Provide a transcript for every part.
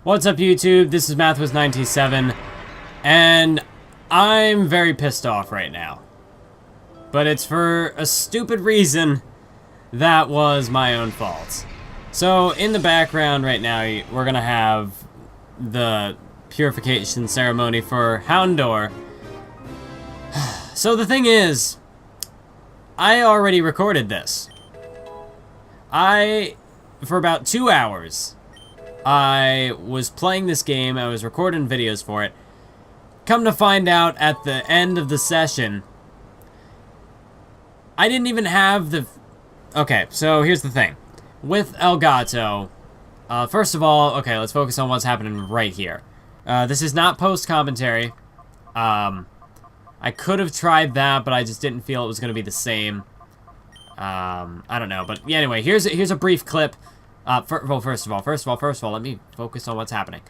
What's up, YouTube? This is MathWas97, and I'm very pissed off right now. But it's for a stupid reason that was my own fault. So, in the background right now, we're gonna have the purification ceremony for Houndor. So the thing is, I already recorded this. For about 2 hours, I was playing this game, I was recording videos for it. Come to find out, at the end of the session, I didn't even have the... Okay, so here's the thing. With Elgato, first of all, okay, let's focus on what's happening right here. This is not post-commentary. I could have tried that, but I just didn't feel it was going to be the same. I don't know, but yeah, anyway, here's a brief clip. First of all, let me focus on what's happening.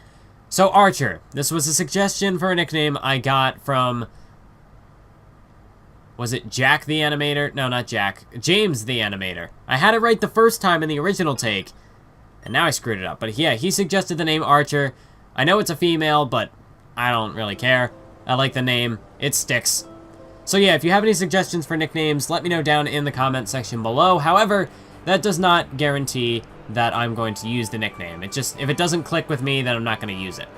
So, Archer. This was a suggestion for a nickname I got from... Was it Jack the Animator? No, not Jack. James the Animator. I had it right the first time in the original take, and now I screwed it up. But yeah, he suggested the name Archer. I know it's a female, but I don't really care. I like the name. It sticks. So yeah, if you have any suggestions for nicknames, let me know down in the comment section below. However, that does not guarantee that I'm going to use the nickname. It just, if it doesn't click with me, then I'm not going to use it.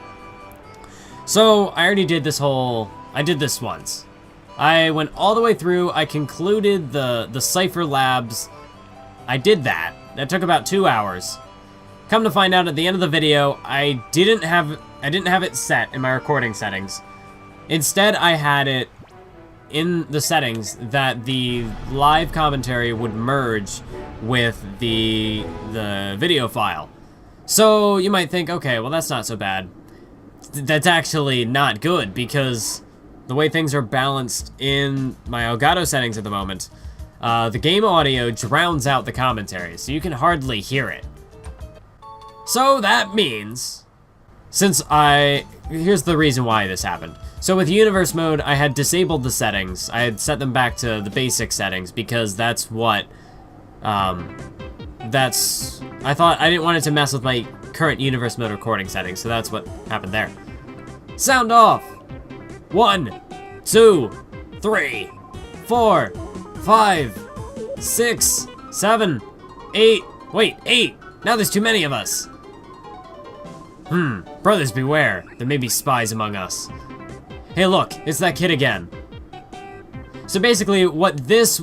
So, I already did this I did this once. I went all the way through, I concluded the Cypher Labs. I did that. That took about 2 hours. Come to find out, at the end of the video, I didn't have it set in my recording settings. Instead, I had it in the settings that the live commentary would merge with the video file. So you might think, okay, well, that's not so bad. That's actually not good, because the way things are balanced in my Elgato settings at the moment, the game audio drowns out the commentary, so you can hardly hear it. So that means, here's the reason why this happened. So with Universe Mode, I had disabled the settings. I had set them back to the basic settings, because that's what, I thought I didn't want it to mess with my current Universe Mode recording settings, so that's what happened there. Sound off! 1, 2, 3, 4, 5, 6, 7, 8. Wait, 8! Now there's too many of us! Brothers beware. There may be spies among us. Hey look, it's that kid again. So basically, what this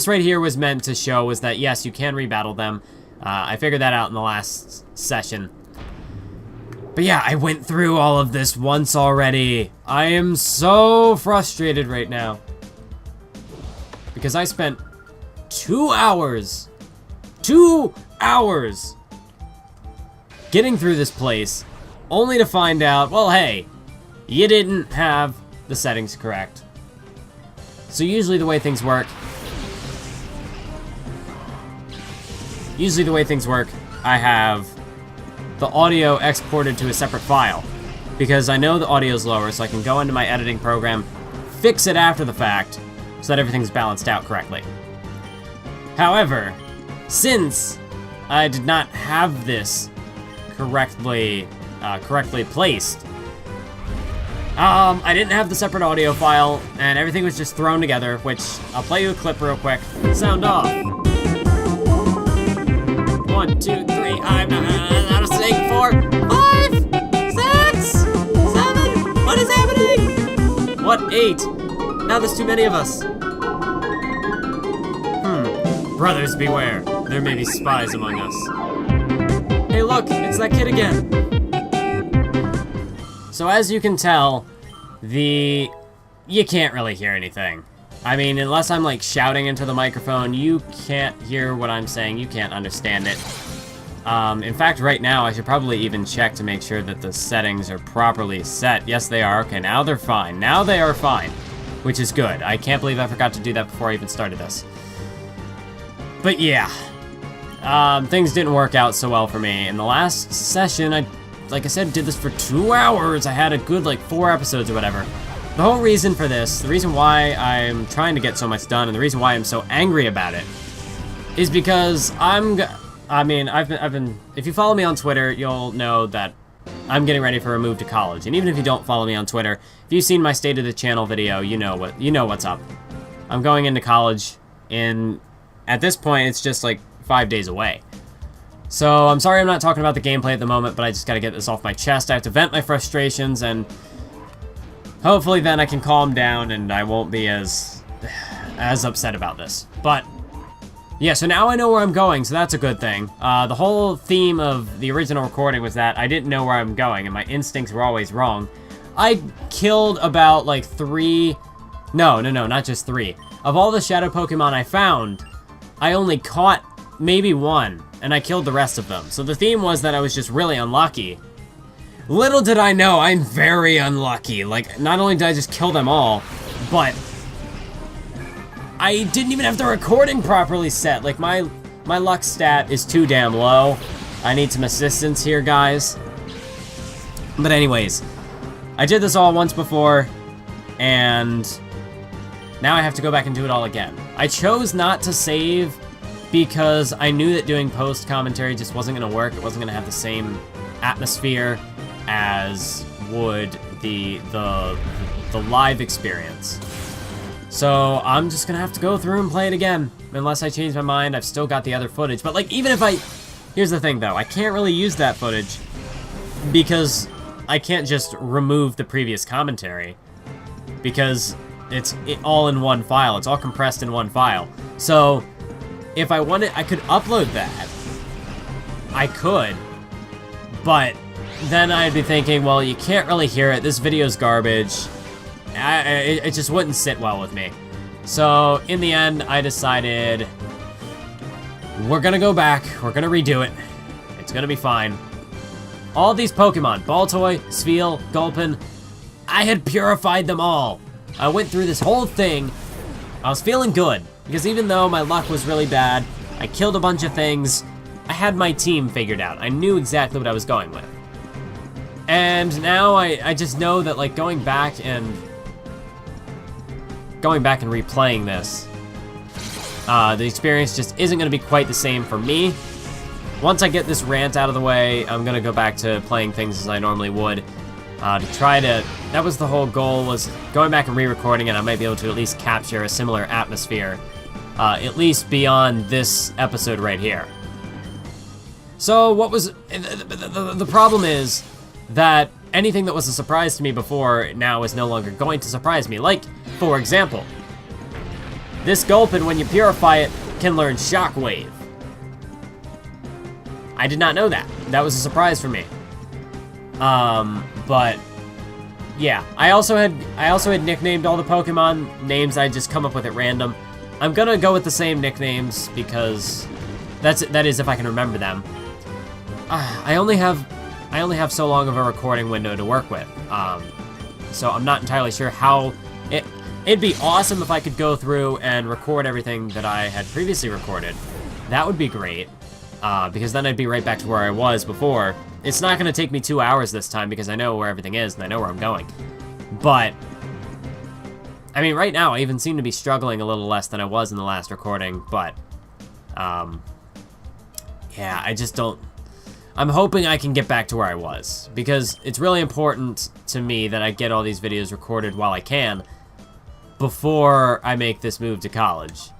right here was meant to show was that, yes, you can rebattle them. I figured that out in the last session. But yeah, I went through all of this once already. I am so frustrated right now. Because I spent 2 hours, 2 hours, getting through this place, only to find out, well, hey, you didn't have the settings correct. So usually the way things work, I have the audio exported to a separate file, because I know the audio's lower, so I can go into my editing program, fix it after the fact, so that everything's balanced out correctly. However, since I did not have this correctly placed, I didn't have the separate audio file, and everything was just thrown together, which I'll play you a clip real quick. Sound off. 1, 2, 3, I'm not saying 4, 5, 6, 7. What is happening? What, 8? Now there's too many of us. Brothers beware. There may be spies among us. Hey look, it's that kid again. So as you can tell, you can't really hear anything. I mean, unless I'm like shouting into the microphone, you can't hear what I'm saying, you can't understand it. In fact, right now, I should probably even check to make sure that the settings are properly set. Yes, they are. Okay, now they're fine. Now they are fine, which is good. I can't believe I forgot to do that before I even started this. But yeah, things didn't work out so well for me. In the last session, like I said, did this for 2 hours. I had a good, like, 4 episodes or whatever. The whole reason for this, the reason why I'm trying to get so much done, and the reason why I'm so angry about it, is because I mean, I've been, if you follow me on Twitter, you'll know that I'm getting ready for a move to college. And even if you don't follow me on Twitter, if you've seen my State of the Channel video, you know what's up. I'm going into college, and at this point, it's just like 5 days away. So I'm sorry I'm not talking about the gameplay at the moment, but I just gotta get this off my chest. I have to vent my frustrations, and hopefully then I can calm down and I won't be as upset about this. But yeah, so now I know where I'm going, so that's a good thing. The whole theme of the original recording was that I didn't know where I'm going, and my instincts were always wrong. I killed about, like, 3... No, not just 3. Of all the shadow Pokemon I found, I only caught maybe 1, and I killed the rest of them. So the theme was that I was just really unlucky. Little did I know, I'm very unlucky. Like, not only did I just kill them all, but I didn't even have the recording properly set. Like, my luck stat is too damn low. I need some assistance here, guys. But anyways, I did this all once before, and now I have to go back and do it all again. I chose not to save because I knew that doing post-commentary just wasn't going to work. It wasn't going to have the same atmosphere as would the live experience. So I'm just gonna have to go through and play it again. Unless I change my mind, I've still got the other footage. But like, even if here's the thing though, I can't really use that footage because I can't just remove the previous commentary because it's all in one file. It's all compressed in one file. So if I wanted, I could upload that. I could, but then I'd be thinking, well, you can't really hear it. This video's garbage. It just wouldn't sit well with me. So, in the end, I decided we're gonna go back, we're gonna redo it. It's gonna be fine. All these Pokemon, Baltoy, Spheal, Gulpin, I had purified them all. I went through this whole thing. I was feeling good, because even though my luck was really bad, I killed a bunch of things, I had my team figured out. I knew exactly what I was going with. And now I just know that, like, going back and replaying this, the experience just isn't going to be quite the same for me. Once I get this rant out of the way, I'm going to go back to playing things as I normally would, to try to... That was the whole goal, was going back and re-recording it. I might be able to at least capture a similar atmosphere, at least beyond this episode right here. So what was... The problem is that anything that was a surprise to me before now is no longer going to surprise me. Like, for example, this Gulpin, when you purify it, can learn Shockwave. I did not know that. That was a surprise for me. But yeah, I also had nicknamed all the Pokemon names I just come up with at random. I'm gonna go with the same nicknames because that is if I can remember them. I only have so long of a recording window to work with, so I'm not entirely sure how it'd be awesome if I could go through and record everything that I had previously recorded. That would be great, because then I'd be right back to where I was before. It's not going to take me 2 hours this time because I know where everything is and I know where I'm going. But, I mean, right now I even seem to be struggling a little less than I was in the last recording, but, yeah, I just don't... I'm hoping I can get back to where I was, because it's really important to me that I get all these videos recorded while I can before I make this move to college.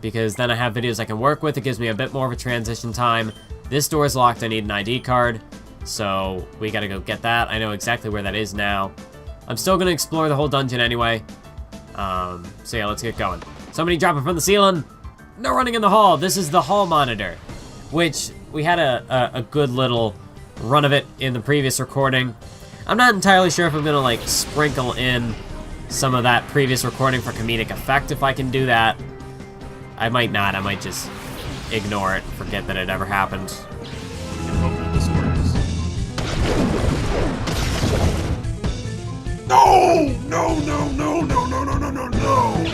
Because then I have videos I can work with, it gives me a bit more of a transition time. This door is locked, I need an ID card, so we gotta go get that. I know exactly where that is now. I'm still gonna explore the whole dungeon anyway. So yeah, let's get going. Somebody drop it from the ceiling! No running in the hall! This is the hall monitor, which we had a good little run of it in the previous recording. I'm not entirely sure if I'm gonna, like, sprinkle in some of that previous recording for comedic effect if I can do that. I might not, I might just ignore it, forget that it ever happened. No! No, no, no, no, no, no, no, no, no!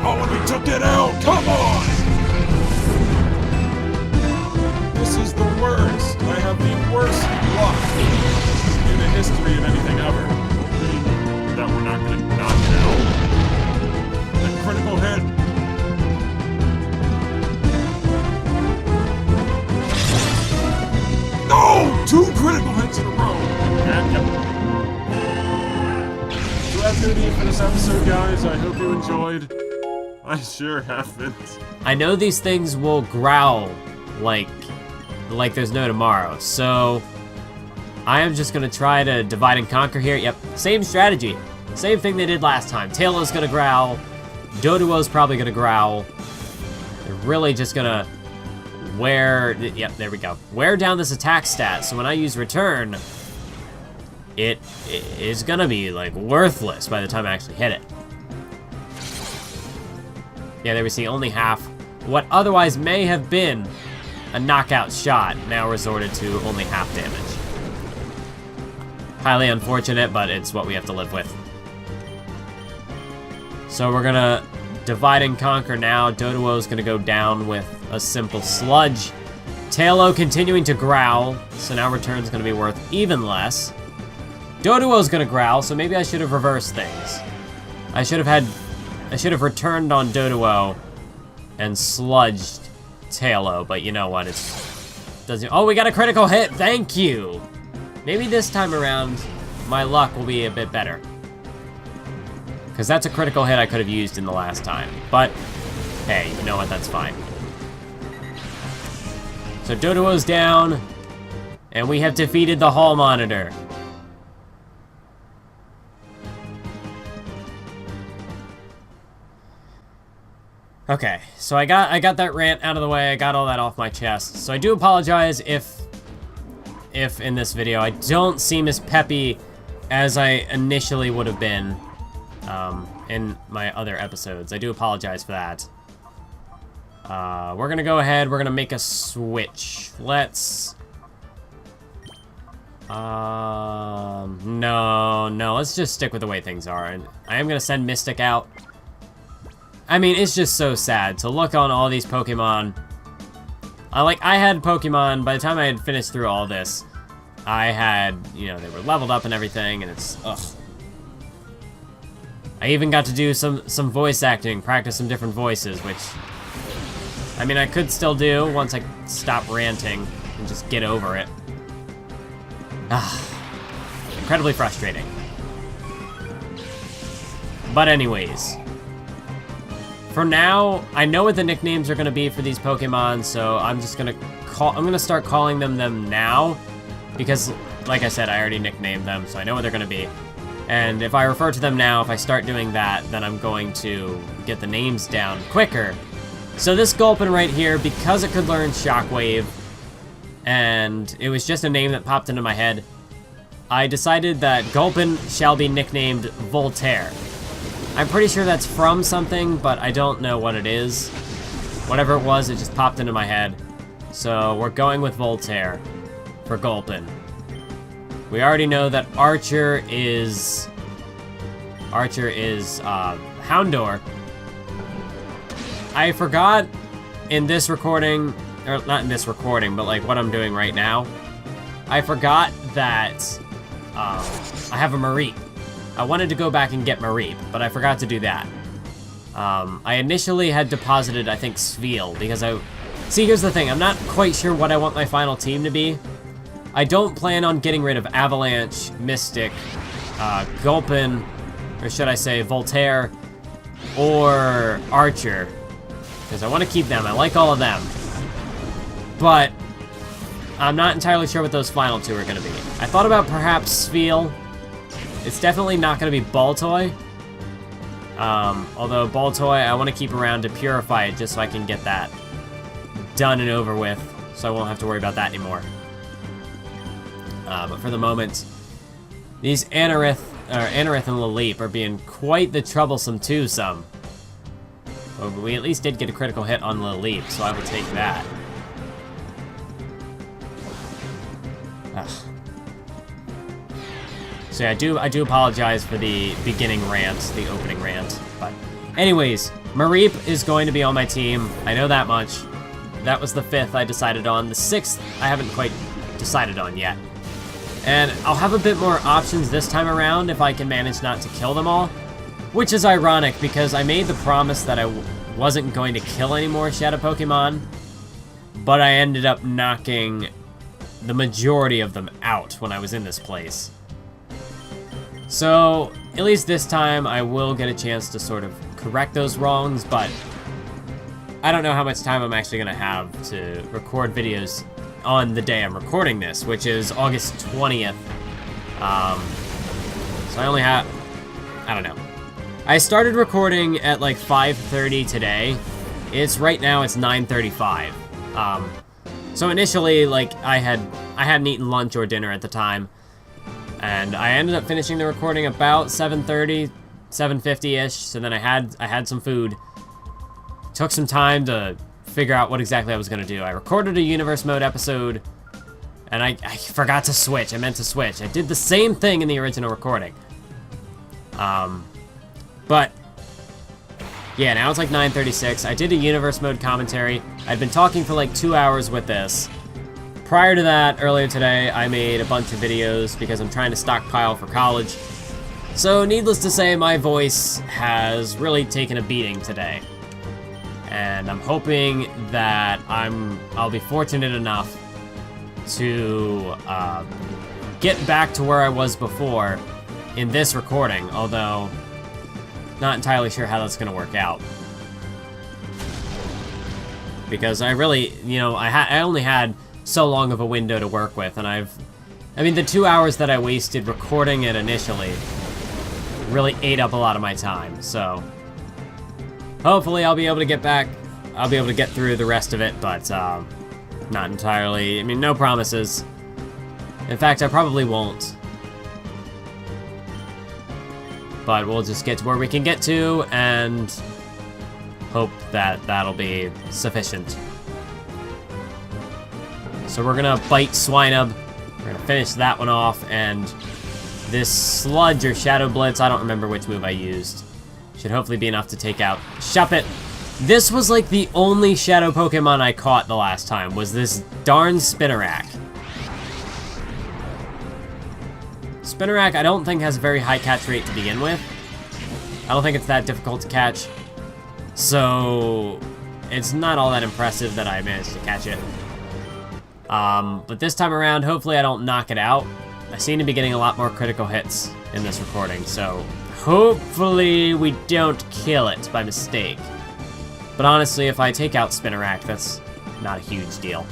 Oh, and we took it out! Come on! This is the worst. I have the worst luck in the history of anything ever. That we're not gonna knock it out. A critical hit. weeks in a row. And yep. So that's gonna be it for this episode, guys. I hope you enjoyed. I sure haven't. I know these things will growl like there's no tomorrow, so I am just gonna try to divide and conquer here. Yep, same strategy. Same thing they did last time. Tailow's gonna growl. Doduo's probably gonna growl. They're really just gonna yep, there we go. Wear down this attack stat, so when I use return, it is gonna be, like, worthless by the time I actually hit it. Yeah, there we see only half. What otherwise may have been a knockout shot now resorted to only half damage. Highly unfortunate, but it's what we have to live with. So we're gonna divide and conquer now. Doduo's gonna go down with a simple sludge. Tailo continuing to growl, so now return's gonna be worth even less. Doduo's gonna growl, so maybe I should have reversed things. I should have returned on Doduo and sludged Tailo, but you know what, oh, we got a critical hit, thank you! Maybe this time around, my luck will be a bit better. Because that's a critical hit I could have used in the last time. But, hey, you know what, that's fine. So Doduo's down, and we have defeated the hall monitor. Okay, so I got that rant out of the way, I got all that off my chest. So I do apologize if in this video I don't seem as peppy as I initially would have been in my other episodes. I do apologize for that. We're gonna go ahead, we're gonna make a switch. Let's... no, let's just stick with the way things are. And I am gonna send Mystic out. I mean, it's just so sad to look on all these Pokemon. I had Pokemon, by the time I had finished through all this, I had, you know, they were leveled up and everything, and it's, ugh. I even got to do some voice acting, practice some different voices, which, I mean, I could still do once I stop ranting and just get over it. Incredibly frustrating. But anyways, for now, I know what the nicknames are gonna be for these Pokemon, so I'm just gonna start calling them now, because, like I said, I already nicknamed them, so I know what they're gonna be. And if I refer to them now, if I start doing that, then I'm going to get the names down quicker. So this Gulpin right here, because it could learn Shockwave, and it was just a name that popped into my head, I decided that Gulpin shall be nicknamed Voltaire. I'm pretty sure that's from something, but I don't know what it is. Whatever it was, it just popped into my head. So we're going with Voltaire for Gulpin. We already know that Archer is Houndour. I forgot in this recording, or not in this recording, but like what I'm doing right now, I forgot that I have a Mareep. I wanted to go back and get Mareep, but I forgot to do that. I initially had deposited, I think, Sveal, because see, here's the thing, I'm not quite sure what I want my final team to be. I don't plan on getting rid of Avalanche, Mystic, Gulpin, or should I say Voltaire, or Archer, because I want to keep them. I like all of them. But I'm not entirely sure what those final two are going to be. I thought about perhaps Sveal. It's definitely not going to be Baltoy. Although Baltoy, I want to keep around to purify it just so I can get that done and over with, so I won't have to worry about that anymore. But for the moment, these Anorith and Laleep are being quite the troublesome twosome. But we at least did get a critical hit on Laleep, so I will take that. Ugh. So yeah, I do apologize for the beginning rant, the opening rant. But anyways, Mareep is going to be on my team. I know that much. That was the 5th I decided on. The 6th I haven't quite decided on yet. And I'll have a bit more options this time around if I can manage not to kill them all. Which is ironic because I made the promise that I wasn't going to kill any more Shadow Pokemon. But I ended up knocking the majority of them out when I was in this place. So, at least this time, I will get a chance to sort of correct those wrongs, but I don't know how much time I'm actually going to have to record videos on the day I'm recording this, which is August 20th. So I only have... I don't know. I started recording at like 5:30 today. Right now it's 9:35. So initially, like, I hadn't eaten lunch or dinner at the time, and I ended up finishing the recording about 7:30, 7:50-ish. So then I had some food. Took some time to figure out what exactly I was gonna do. I recorded a Universe Mode episode, and I forgot to switch. I meant to switch. I did the same thing in the original recording. But yeah, now it's like 9:36. I did a Universe Mode commentary. I'd been talking for like 2 hours with this. Prior to that, earlier today, I made a bunch of videos because I'm trying to stockpile for college. So needless to say, my voice has really taken a beating today. And I'm hoping that I'll be fortunate enough to get back to where I was before in this recording, although not entirely sure how that's gonna work out. Because I really, you know, I only had so long of a window to work with, and I mean, the 2 hours that I wasted recording it initially really ate up a lot of my time, so hopefully I'll be able to get back, I'll be able to get through the rest of it, but not entirely. I mean, no promises. In fact, I probably won't. But we'll just get to where we can get to, and hope that that'll be sufficient. So we're gonna bite Swinub. We're gonna finish that one off, and this Sludge or Shadow Blitz, I don't remember which move I used, should hopefully be enough to take out Shuppet. This was like the only Shadow Pokemon I caught the last time, was this darn Spinarak. Spinarak, I don't think has a very high catch rate to begin with. I don't think it's that difficult to catch. So, it's not all that impressive that I managed to catch it. But this time around, hopefully I don't knock it out. I seem to be getting a lot more critical hits in this recording, so hopefully we don't kill it by mistake. But honestly, if I take out Spinarak, that's not a huge deal.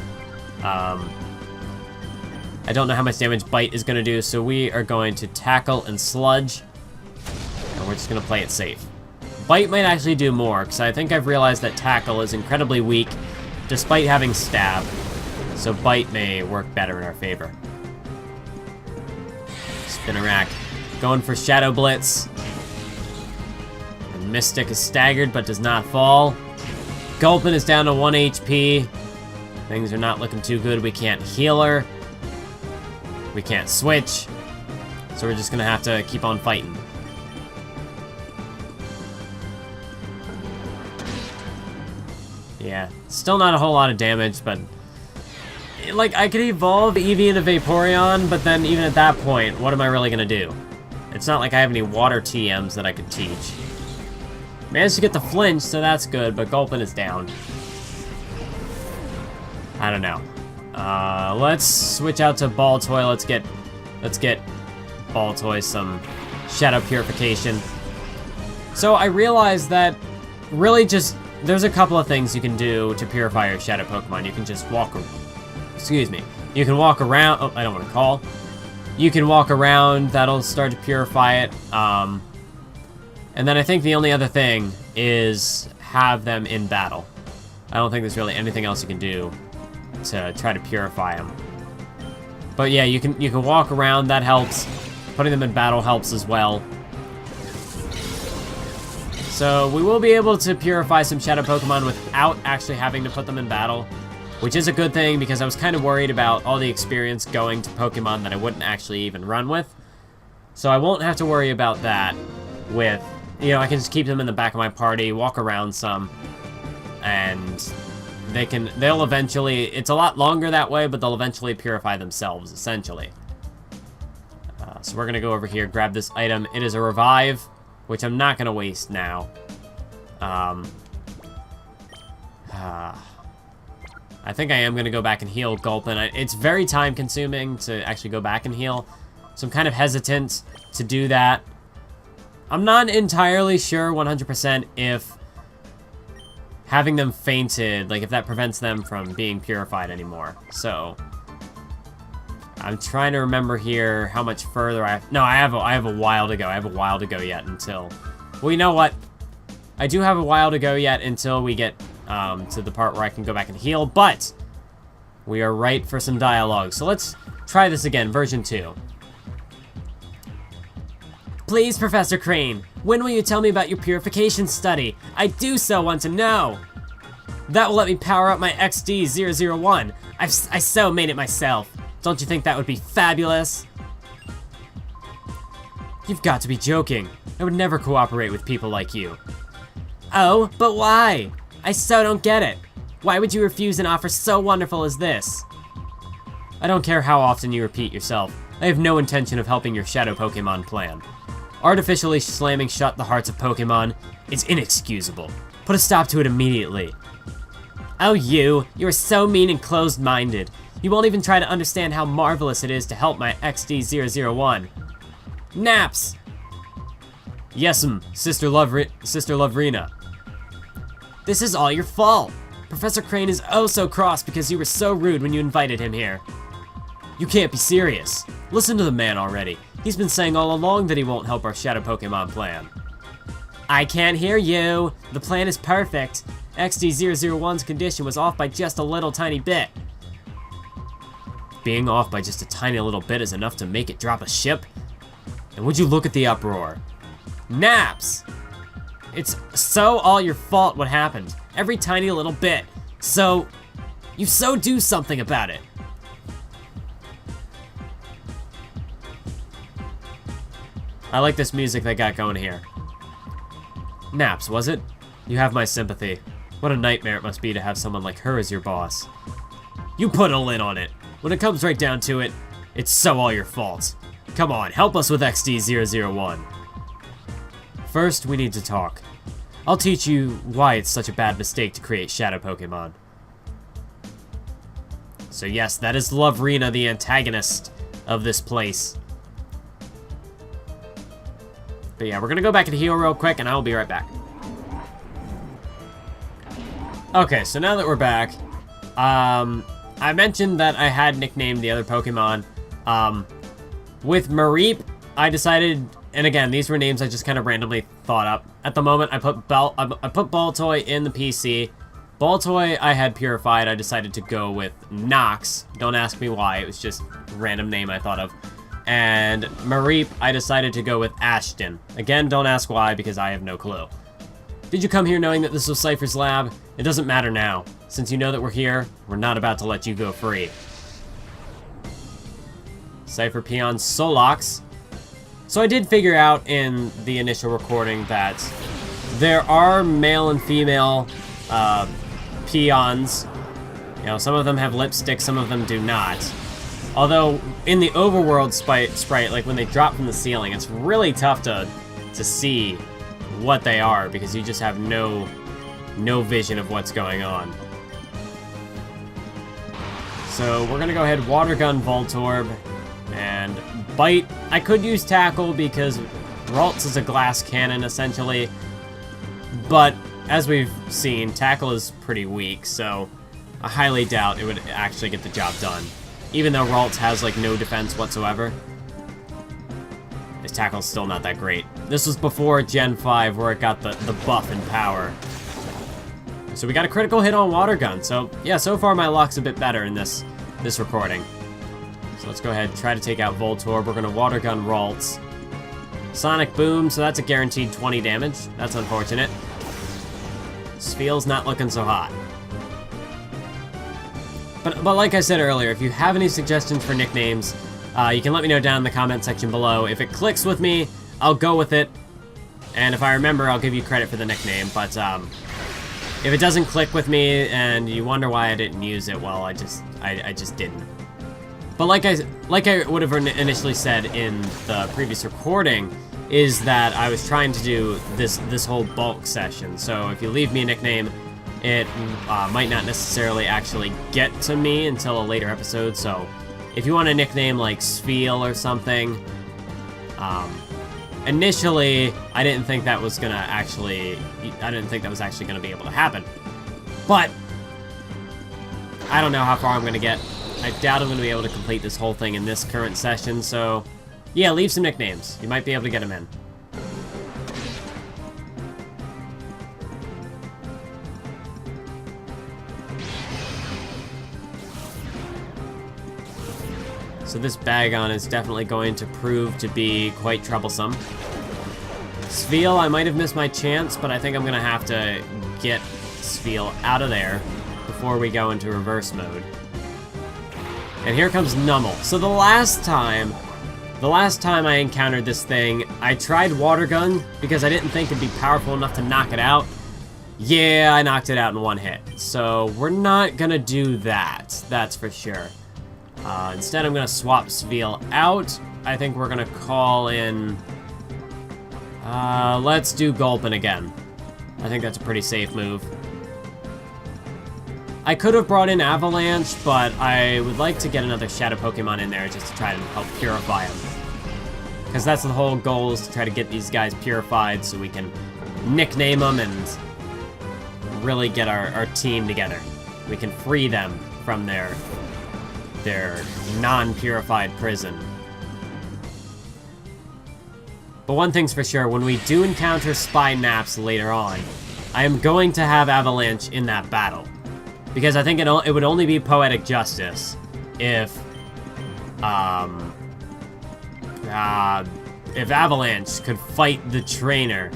I don't know how much damage Bite is going to do, so we are going to Tackle and Sludge, and we're just going to play it safe. Bite might actually do more, because I think I've realized that Tackle is incredibly weak, despite having Stab, so Bite may work better in our favor. Spinarak going for Shadow Blitz. And Mystic is staggered, but does not fall. Gulpin is down to 1 HP. Things are not looking too good. We can't heal her. We can't switch, so we're just gonna have to keep on fighting. Yeah, still not a whole lot of damage, but like, I could evolve Eevee into Vaporeon, but then even at that point, what am I really gonna do? It's not like I have any water TMs that I could teach. Managed to get the flinch, so that's good, but Gulpin is down. I don't know. Let's switch out to Baltoy. Let's get Baltoy some Shadow Purification. So I realized that really just, there's a couple of things you can do to purify your Shadow Pokemon. You can just walk, excuse me, you can walk around, oh, I don't want to call. You can walk around, that'll start to purify it. And then I think the only other thing is have them in battle. I don't think there's really anything else you can do to try to purify them. But yeah, you can walk around, that helps. Putting them in battle helps as well. So we will be able to purify some Shadow Pokemon without actually having to put them in battle, which is a good thing because I was kind of worried about all the experience going to Pokemon that I wouldn't actually even run with. So I won't have to worry about that with, you know, I can just keep them in the back of my party, walk around some, and they'll eventually, it's a lot longer that way, but they'll eventually purify themselves, essentially. So we're gonna go over here, grab this item. It is a Revive, which I'm not gonna waste now. I I think I am going to go back and heal Gulpin. It's very time consuming to actually go back and heal, so I'm kind of hesitant to do that. I'm not entirely sure 100% if having them fainted, like if that prevents them from being purified anymore. So I'm trying to remember here how much further I have. No, I have a while to go. I have a while to go yet until, well, you know what? I do have a while to go yet until we get to the part where I can go back and heal, but we are right for some dialogue. So let's try this again, version 2. Please, Professor Crane, when will you tell me about your purification study? I do so want to know. That will let me power up my XD001. I so made it myself. Don't you think that would be fabulous? You've got to be joking. I would never cooperate with people like you. Oh, but why? I so don't get it. Why would you refuse an offer so wonderful as this? I don't care how often you repeat yourself. I have no intention of helping your Shadow Pokemon plan. Artificially slamming shut the hearts of Pokemon is inexcusable. Put a stop to it immediately. Oh, you are so mean and closed-minded. You won't even try to understand how marvelous it is to help my XD001. Naps! Yes'm, Sister Lovrina. This is all your fault. Professor Crane is oh so cross because you were so rude when you invited him here. You can't be serious. Listen to the man already. He's been saying all along that he won't help our Shadow Pokemon plan. I can't hear you. The plan is perfect. XD001's condition was off by just a little tiny bit. Being off by just a tiny little bit is enough to make it drop a ship? And would you look at the uproar? Naps! It's so all your fault what happened. Every tiny little bit. So, you so do something about it. I like this music they got going here. Naps, was it? You have my sympathy. What a nightmare it must be to have someone like her as your boss. You put a lid on it. When it comes right down to it, it's so all your fault. Come on, help us with XD001. First, we need to talk. I'll teach you why it's such a bad mistake to create Shadow Pokemon. So yes, that is Lovrina, the antagonist of this place. But yeah, we're gonna go back and heal real quick, and I will be right back. Okay, so now that we're back, I mentioned that I had nicknamed the other Pokemon. With Mareep, I decided, and again, these were names I just kind of randomly thought up. At the moment, I put Baltoy in the PC. Baltoy I had purified. I decided to go with Nox. Don't ask me why. It was just a random name I thought of. And Mareep, I decided to go with Ashton. Again, don't ask why, because I have no clue. Did you come here knowing that this was Cypher's lab? It doesn't matter now. Since you know that we're here, we're not about to let you go free. Cypher Peon Solox. So I did figure out in the initial recording that there are male and female peons. You know, some of them have lipstick, some of them do not. Although, in the overworld sprite, like when they drop from the ceiling, it's really tough to see what they are because you just have no vision of what's going on. So we're gonna go ahead, Water Gun Voltorb, and Bite. I could use Tackle because Ralts is a glass cannon, essentially. But, as we've seen, Tackle is pretty weak, so I highly doubt it would actually get the job done. Even though Ralts has, like, no defense whatsoever. His Tackle's still not that great. This was before Gen 5, where it got the buff and power. So we got a critical hit on Water Gun, so yeah, so far my luck's a bit better in this recording. So let's go ahead and try to take out Voltorb. We're gonna Water Gun Ralts. Sonic Boom, so that's a guaranteed 20 damage. That's unfortunate. Spheel's not looking so hot. But like I said earlier, if you have any suggestions for nicknames, you can let me know down in the comment section below. If it clicks with me, I'll go with it. And if I remember, I'll give you credit for the nickname. But if it doesn't click with me and you wonder why I didn't use it, well, I just didn't. But like I would have initially said in the previous recording, is that I was trying to do this whole bulk session. So if you leave me a nickname, it might not necessarily actually get to me until a later episode, so if you want a nickname like Sfeel or something, initially, I didn't think that was actually gonna be able to happen. But I don't know how far I'm gonna get. I doubt I'm gonna be able to complete this whole thing in this current session, so yeah, leave some nicknames. You might be able to get them in. So this Bagon is definitely going to prove to be quite troublesome. Sfeel, I might have missed my chance, but I think I'm gonna have to get Sfeel out of there before we go into reverse mode. And here comes Nummel. So the last time I encountered this thing, I tried Water Gun because I didn't think it'd be powerful enough to knock it out. Yeah, I knocked it out in one hit. So we're not gonna do that, that's for sure. Instead, I'm gonna swap Sfeel out. I think we're gonna call in... let's do Gulpin again. I think that's a pretty safe move. I could have brought in Avalanche, but I would like to get another Shadow Pokemon in there just to try to help purify them. Because that's the whole goal, is to try to get these guys purified so we can nickname them and really get our team together. We can free them from their non-purified prison. But one thing's for sure, when we do encounter Spinaps later on, I am going to have Avalanche in that battle. Because I think it would only be poetic justice if Avalanche could fight the trainer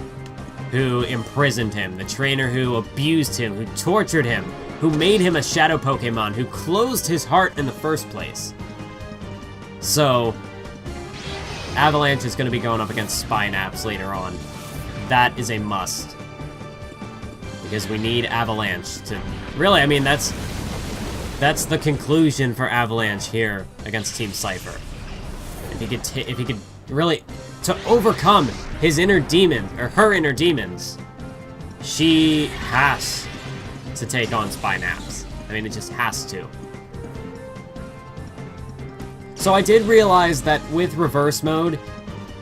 who imprisoned him, the trainer who abused him, who tortured him, who made him a Shadow Pokemon, who closed his heart in the first place. So, Avalanche is going to be going up against Spinaps later on. That is a must. Because we need Avalanche to... Really, I mean, that's the conclusion for Avalanche here against Team Cypher. If he could really... To overcome his inner demon, or her inner demons, she has to take on Spinaps. I mean, it just has to. So I did realize that with reverse mode,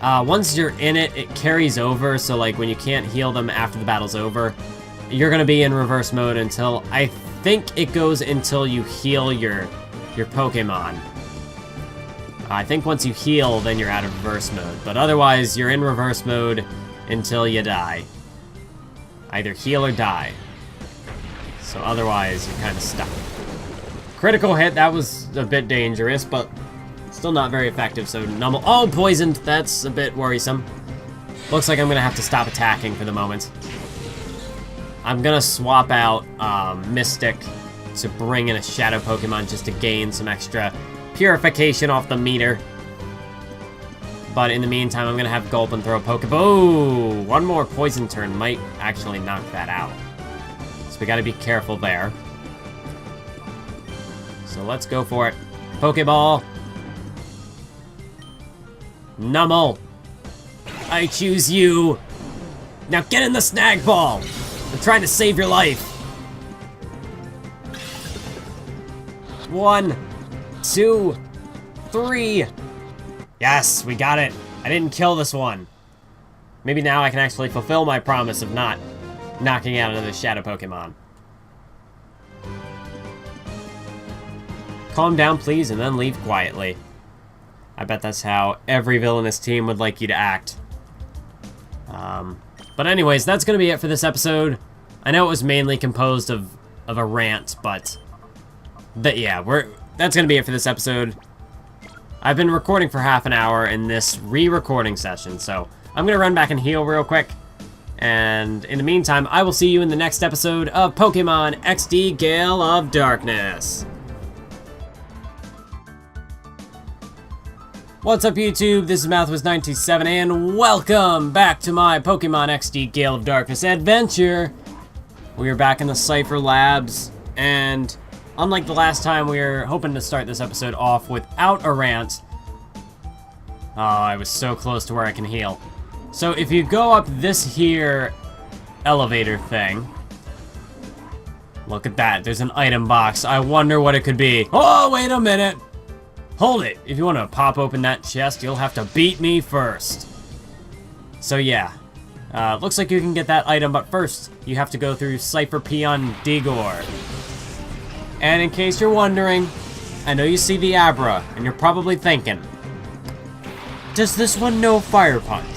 once you're in it, it carries over. So like when you can't heal them after the battle's over, you're gonna be in reverse mode until, I think it goes until you heal your Pokemon. I think once you heal, then you're out of reverse mode. But otherwise, you're in reverse mode until you die. Either heal or die. So otherwise, you're kind of stuck. Critical hit, that was a bit dangerous, but still not very effective, so Nummel... Oh, poisoned! That's a bit worrisome. Looks like I'm gonna have to stop attacking for the moment. I'm gonna swap out Mystic to bring in a Shadow Pokemon just to gain some extra purification off the meter. But in the meantime, I'm gonna have Gulpin throw a Pokeball. Oh, one more poison turn might actually knock that out. So we gotta be careful there. So let's go for it. Pokeball. Nummel. I choose you. Now get in the snag ball. I'm trying to save your life. 1, 2, 3. Yes, we got it. I didn't kill this one. Maybe now I can actually fulfill my promise of not knocking out another Shadow Pokemon. Calm down, please, and then leave quietly. I bet that's how every villainous team would like you to act. But anyways, that's going to be it for this episode. I know it was mainly composed of a rant, but yeah, that's going to be it for this episode. I've been recording for half an hour in this re-recording session, so I'm going to run back and heal real quick. And in the meantime, I will see you in the next episode of Pokémon XD Gale of Darkness. What's up, YouTube? This is Mouthwas927, and welcome back to my Pokémon XD Gale of Darkness adventure. We are back in the Cypher Labs, and unlike the last time, we were hoping to start this episode off without a rant. Oh, I was so close to where I can heal. So if you go up this here elevator thing, Look at that. There's an item box. I wonder what it could be. Oh, wait a minute. Hold it. If you want to pop open that chest, you'll have to beat me first. So yeah. Looks like you can get that item, but first, you have to go through Cypher Peon Digor. And in case you're wondering, I know you see the Abra, and you're probably thinking, does this one know Fire Punch?